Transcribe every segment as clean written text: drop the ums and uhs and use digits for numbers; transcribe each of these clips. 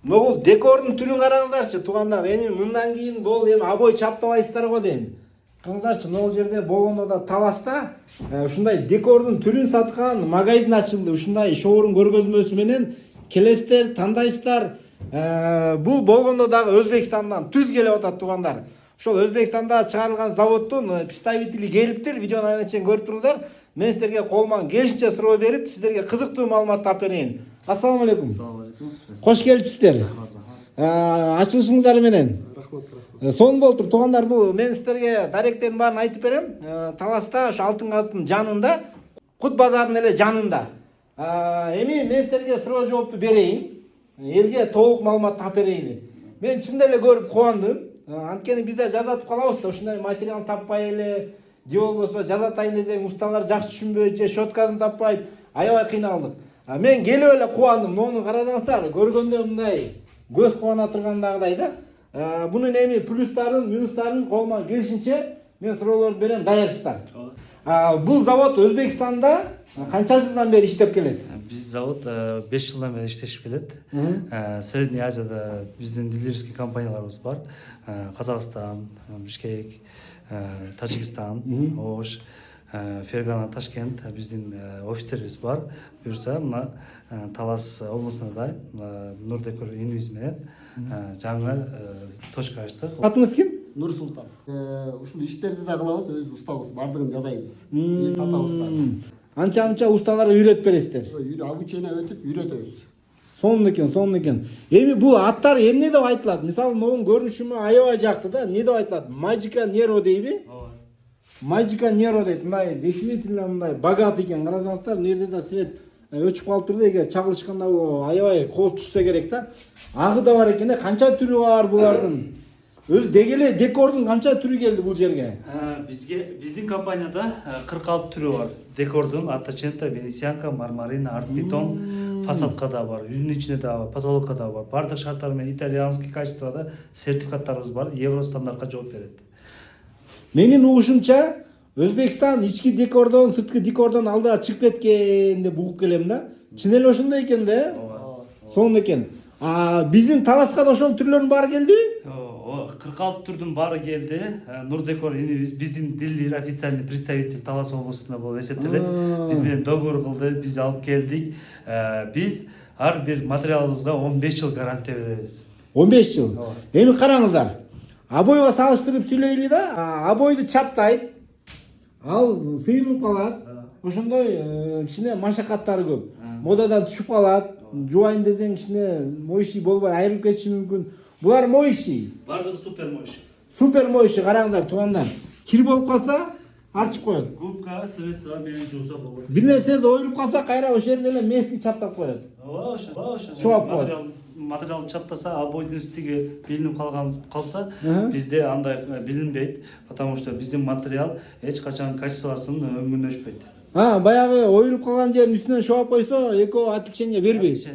Бул декордун түрүн караңыздарчы туугандар. Эми мындан кийин бул эми обой чаптабайсыздар го дейм. Караңыздарчы, могул жерде болгондо да Таласта ушундай декордун түрүн саткан магазин ачылды. Ушундай шоурум көргөзмөсү менен келесиздер, тандайсыздар. Бул болгондо дагы Өзбекстандан түз келип атат туугандар. Ошол Өзбекстанда чыгарылган заводдун представители келиптир. Видеону айна чейин көрүп туруңуздар. Мен сиздерге колуман келишинче суроо берип, сиздерге кызыктуу маалымат тап берейин. Ассаламу алейкум. Кош келипсиздер. Ачылышыңыздар менен. Рахмат. Сонун болуптур туугандар. Бул мен сиздерге даректердин баарын айтып берем. Таласта ошо Алтын казыктын жанында, Кут базарынын эле жанында. Эми мен сиздерге суроо жоопту берейин. Элге толук маалымат тап берейин. Мен чын эле көрүп кубандым. Анткени бизде жазатып калабыз да, ушундай материал таппай эле, же болбосо жазатайын десең усталар жакшы түшүнбөйт, же щеткасын таппайт, аябай кыйналдык. Мен келип эле кубандым. Муну карасаңыздар, көргөндө мындай көз кубана тургандагыдай да. Бунун эми плюстарын, минустарын колуман келишинче мен суроолорду берем, даярсыздар. Бул завод Өзбекстанда канча жылдан бери иштеп келет? Биз завод 5 жылдан бери иштешип келет. Средний Азияда биздин дилерский компанияларыбыз бар. Казакстан, Бишкек, Тажикстан, Ош, Фергана, Ташкент биздин офистерибиз бар. Буюрса мына Талас областында Нурдекор инвиз менен жаңы точка ачтык. Атыңыз ким? Нур Султан. Ушул иштерди да кылабыз, өз устабыз, бардыгын жасайбыз. Сатабыз да. Анча усталарга үйрөтүп бересиздер. Обучение өтүп үйрөтөбүз. Сонун экен. Эми бул аттар эмне деп айтылат? Мисалы, могун көрүнүшүмө аябай жакты да. Эмне деп айтылат? Magica Nero дейби? Magica Nero дейт. Мындай действительно мындай богат экен. Карасаңыздар, мына жерде да свет өчүп калыптыр да, эгер чагылышканда бул аябай кооз түшсө керек да. Агы да бар экен. Канча түрү бар булардын? Өз дегеле декордун канча түрү келди бул жерге? Биздин компанияда 46 түрү бар. Декордун Атачента, Венецианка, Мармарина, Артбетон, фасадка да бар, үйдүн ичинде да бар, потолокко да бар. Бардык шарттар менен итальянский качествода сертификаттарыбыз бар, евро стандартка жооп берет. Менин угушумча Өзбекстан ички декордон, сырткы декордон алдыга чыгып кеткен деп угуп келем да. Чын эле ошондой экен да. Сонун экен. Биздин Таласка да ошол түрлөрдүн баары келди? 46 түрдүн баары келди. Нурдекор инвиз биздин дилдир официальный представитель Талас областында болуп эсептелет. Биз менен договор кылды, биз алып келдик. Биз ар бир материалыбызга 15 жыл гарантия беребиз. 15 жыл. Эми караңыздар. Обойго салыштырып сүйлөйлү да. Обойду чаптайт. Ал сыйылып калат. Ошондой кичине машакаттары көп. Модадан түшүп калат. Жубайын десең кичине моющий болбой айрылып кетиши мүмкүн. Булар моющий. Бардыгы супер моющий. Супер моющий, караңдар туугандар. Кир болуп калса, арчып коет. Губка, средство менен жууса болот. Бир нерсе оюлуп калса, кайра ошол жерде эле местный чаптап коет. Ошо. Материал чаптаса, обойдун стиги билинип калса, бизде андай билинбейт, потому что биздин материал эч качан качествосын өңүндөшпөйт. Баягы оюлуп калган жерин үстүнөн шоап койсо, экөө отличение бербейт.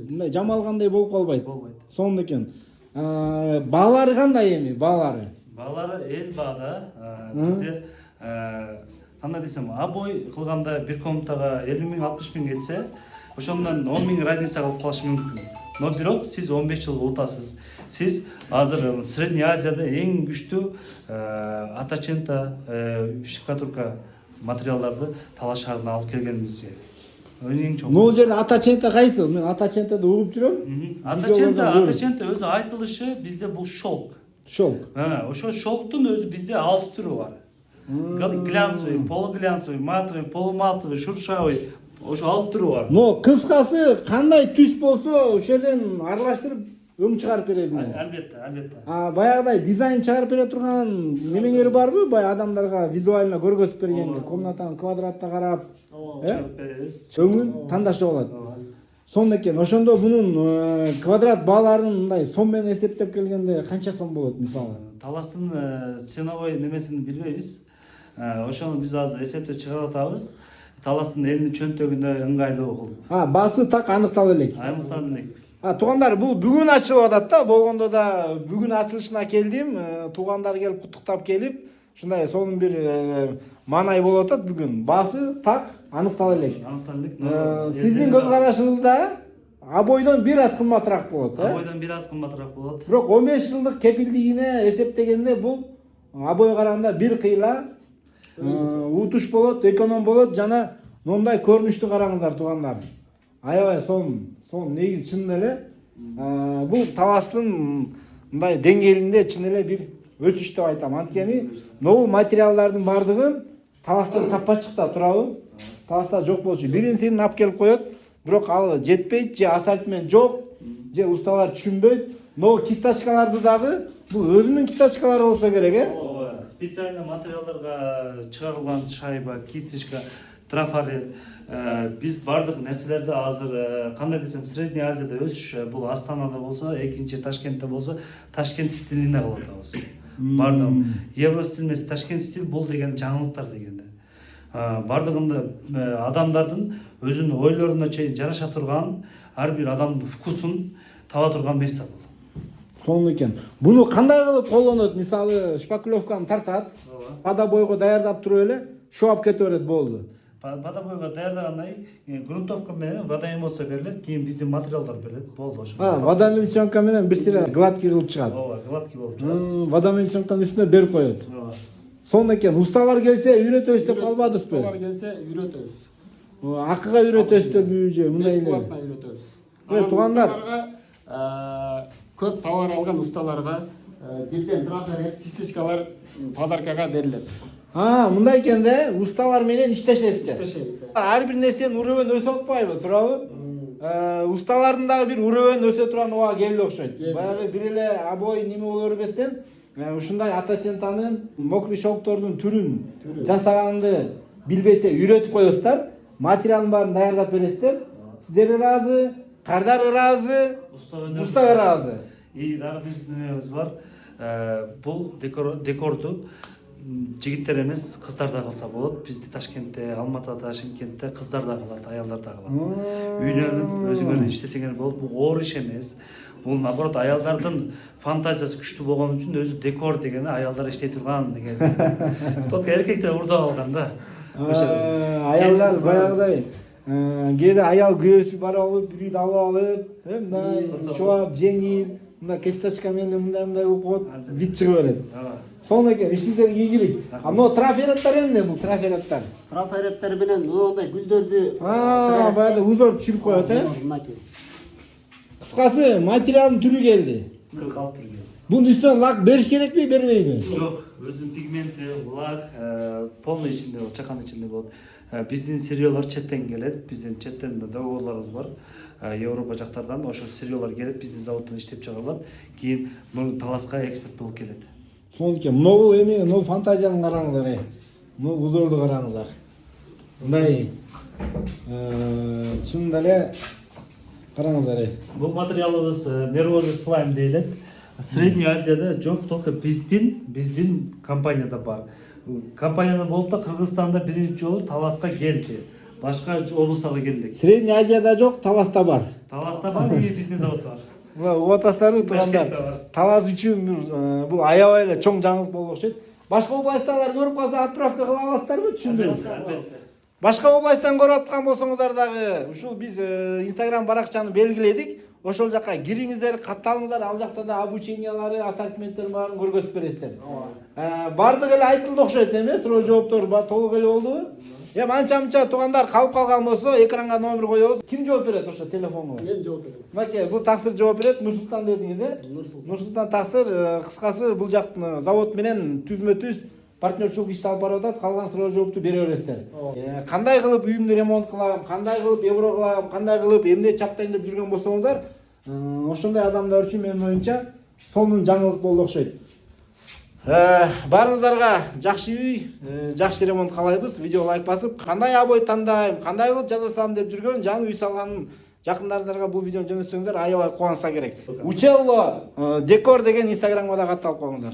Мындай жамалгандай болуп калбайт. Сонун экен. Баалары кандай эми, баалары? Баалары эл баада. Бизде кандай десем, обой кылганда бир комнатага 50 миң, 60 миң кетсе, ошондон 10 миң разница калып калышы мүмкүн. Но бирок сиз 15 жыл утасыз. Сиз азыр Средний Азияда эң күчтүү Атачента штукатурка материалдарды Талас шаарына алып келгенибизге. Могул жерде Атачента кайсы? Мен Атачентада угуп жүрөм. Атачента өзү айтылышы бизде бул шелк. Шелк. Ошо шелктун өзү бизде 6 түрү бар. Глянцевый, полуглянцевый, матовый, полуматовый, шуршавый. Ошо 6 түрү бар. Но кыскасы кандай түс болсо, ошол жерден аралаштырып өң чыгарып бересиңер. Албетте. Баягыдай дизайн чыгарып бере турган немеңер барбы? Бай адамдарга визуально көргөзүп бергенде, комнатаны квадратта карап, чыгарып беребиз. Өңүн тандашып алат. Сонун экен. Ошондо бунун квадрат бааларын мындай сом менен эсептеп келгенде канча сом болот мисалы? Таластын ценовой немесин билбейбиз. Ошону биз азыр эсептеп чыгарып атабыз. Таластын элдин чөнтөгүнө ыңгайлуу кылып. Баасы так аныкталып элек. Аныкталып элек. Туугандар, бул бүгүн ачылып атат да. Болгондо да бүгүн ачылышына келдим. Туугандар келип куттуктап келип, ушундай сонун бир маанай болуп атат бүгүн. Баасы так аныкталып элек. Сиздин көз карашыңызда абойдон бир аз кымбатыраак болот, Абойдон бир аз кымбатыраак болот. Бирок 15 жылдык кепилдигине эсептегенде бул абойга караганда бир кыйла утуш болот, эконом болот жана мындай көрүнүштү караңыздар туугандар. Аябай сонун негизи чын эле бул таластын мындай деңгээлинде чын эле бир өсүш деп айтам. Анткени новул материалдардын бардыгын таластан таппачык да турабы? Таласта жок болчу. Бирин-сирин алып келип коет, бирок ал жетпейт, же ассортимент жок, же усталар түшүнбөйт. Но кисточкаларды дагы бул өзүнүн кисточкалары болсо керек, Специальный материалдарга чыгарылган шайба, кисточка, трафарет. Биз бардык нерселерди азыр кандай десем, Средний Азияда өсүш, бул Астанада болсо, экинчи Ташкентте болсо, Ташкент стилине кылып атабыз. Бардык евро стиль эмес, Ташкент стиль бул деген жаңылыктар дегенде. Бардыгында адамдардын өзүнүн ойлоруна чейин жараша турган, ар бир адамдын вкусун таба турган место бул. Сонун экен. Буну кандай кылып колдонот? Мисалы, шпаклевканы тартат, пада бойго даярдап туруп эле, шоап кете берет, болду. Пада бойго даярдагандан кийин грунтовка менен водоэмоция берилет, кийин биздин материалдар берилет, болду ошо. Водоэмоционка менен бир сире гладкий кылып чыгат. Гладкий болуп чыгат. Водоэмоционканын үстүнө берип коет. Сонун экен. Усталар келсе үйрөтөбүз деп калбадызбы? Усталар келсе үйрөтөбүз. Акыга үйрөтөсүзбү же мындай эле? Бесплатно үйрөтөбүз. Туугандар, көп товар алган усталарга бирден трафарет, кисточкалар подаркага берилет. Мындай экен да, усталар менен иштешесиздер. Иштешебиз. Ар бир нерсенин уребен өсүп атпайбы, туурабы? Усталардын дагы бир уребен өсө турган убагы келди окшойт. Баягы бир эле абой неме боло бербестен, ушундай атачентанын, мокрый шелктордун түрүн жасаганды билбесе үйрөтүп коесуздар, материалдын баарын даярдап бересиздер. Сиздер ыраазы, кардар ыраазы, уста ыраазы. И дагы бир немебиз бар. Бул декорду жигиттер эмес, кыздар да кылса болот. Бизде Ташкентте, Алматыда, Шымкентте кыздар да кылат, аялдар да кылат. Үйлөнүп өзүңөр иштесеңер болот. Бул оор иш эмес. Бул наоборот аялдардын фантазиясы күчтүү болгон үчүн өзү декор дегени аялдар иштей турган деген. Только эркектер урдап алган да. Аялдар баягыдай кээде аял күйөөсү барып алып, бир үйдү алып алып, мындай чуап, жеңил, мындай кисточка менен мындай кылып коет, вид чыгып берет. Сонун экен, ишиңерге ийгилик. Мына трафареттер эмне бул трафареттер? Трафареттер менен мындай гүлдөрдү баягы узор түшүрүп коет, мынакей. Кыскасы, материалдын түрү келди. 46 түр келди. Бунун үстүнө лак бериш керекпи, бербейби? Жок, өзүнүн пигменти, лак полный ичинде болот, чакан ичинде болот. Биздин сырьёлор четтен келет, биздин четтен договорлорубуз бар. Европа жактардан ошо сырьёлор келет, биздин заводдон иштеп чыгарылат, кийин бул таласка экспорт болуп келет. Сонун экен. Могу эми, но фантазияны караңыздар. Но узорду караңыздар. Мындай чын эле караңыздар. Бул материалыбыз нервозный слайм дейилет. Средний Азияда жок, только биздин компанияда бар. Компанияда болуп да Кыргызстанда биринчи жолу таласка келди. Башка облустарга келди. Средний Азияда жок, Таласта бар. Таласта бар, биздин завод бар. Угатасыздарбы туугандар? Талас үчүн бул аябай эле чоң жаңылык болуп окшойт. Башка областтагылар көрүп калса отправка кыла аласыздарбы? Түшүндүрүңүз. Башка областтан көрүп аткан болсоңуздар дагы ушул биз Instagram баракчаны белгиледик. Ошол жака кириңиздер, катталыңыздар, ал жакта да обучениялары, ассортименттерин баарын көргөзүп бересиздер. Бардык эле айтылды окшойт эме, суроо жооптор толук эле болдубу? Эми анча-мынча туугандар калып калган болсо, экранга номер коебуз. Ким жооп берет ошо телефонго? Мен жооп берем. Мынакей, бул таксир жооп берет, Нурсултан дедиңиз, Нурсултан таксир, кыскасы бул жактын завод менен түзмө-түз партнерчилик ишти алып барып атат, калган суроо жоопту бере бересиздер. Кандай кылып үйүмдү ремонт кылам, кандай кылып евро кылам, кандай кылып эмне чаптайын деп жүргөн болсоңуздар, ошондой адамдар үчүн менин оюмча сонун жаңылык болду окшойт. Баарыңыздарга жакшы үй, жакшы ремонт каалайбыз. Видео лайк басып, кандай абой тандайм, кандай кылып жасасам деп жүргөн, жаңы үй салган жакындарыңыздарга бул видеону жөнөтсөңүздөр аябай кубанса керек. Учелло декор деген инстаграмга да катталып коюңуздар.